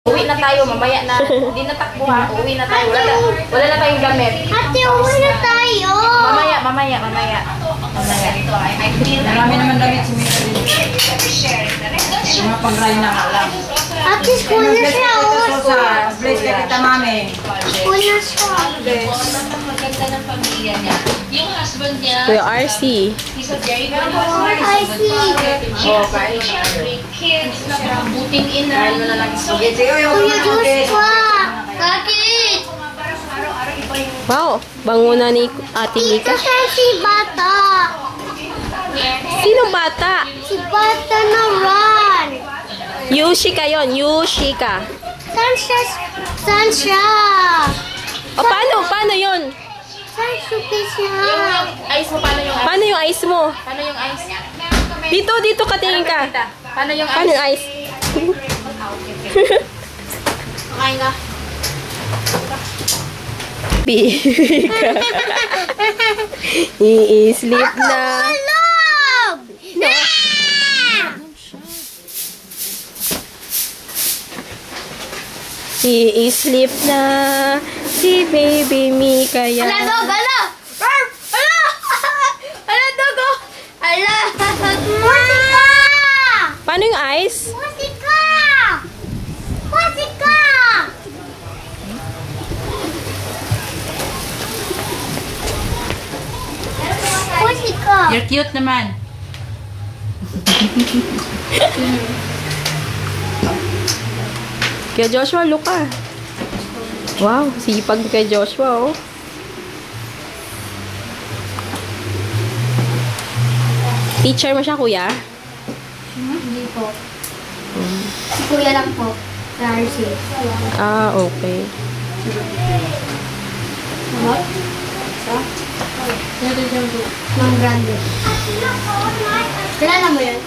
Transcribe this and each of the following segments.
Uwi na tayo, mamaya na. Hindi na takbo ha. Uwi na tayo. Wala na tayong gamit. Ate, uwi na tayo. Mamaya. Marami naman damit si Mika din. Mga pag-ride na nga lang. Ate, school na siya. Bless ka kita, mami. School na siya. Maganda ng pamilya niya. Yung husband niya, Kuya RC. he's a very good I husband. see. She has three kids. Buting ina. Sige, Kuya Joshua. Bakit? Wow, banguna ni Ate Mika. Ito siya si Bata. Sinong bata? Si Bata na run. Yushika yon, Yushika. Saan siya? O paano yon? Saan siya? Yung ice mo, paano yung ice? Paano yung ice mo? Paano yung ice? Dito katingin ka. Paano yung Paano ice? yung ice? Makain ka. Mika. I-sleep na. Tulog! I-sleep na. Si baby Mika yan. Ala, dog! Ala! Arf! Ala! Ala, dog! Oh! Ala! Musika! Paano yung ice? Musika! Musika! Musika! You're cute naman. Kaya Joshua, look ah. Wow, sipag kay Joshua, oh. Teacher mo siya, kuya? Hindi po. Si Kuya lang po. Darcy. Ah, okay. What? Mang Grande. Kilala mo yun?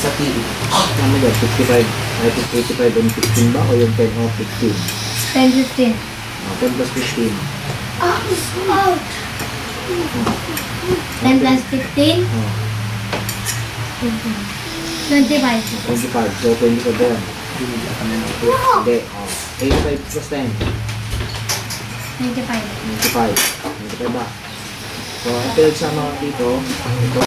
Sa TV. Ano ba? 55. I think 85 and 15 ba? O yung 10 o 15? 10-15. 10 plus 15. Oh, oh. 10 plus 15? Oh, 25. 25. So 25 ba yan? Hindi. Oh. 85 plus 10. 95. 95. 95 ba? So, ang pinagsama dito, ito.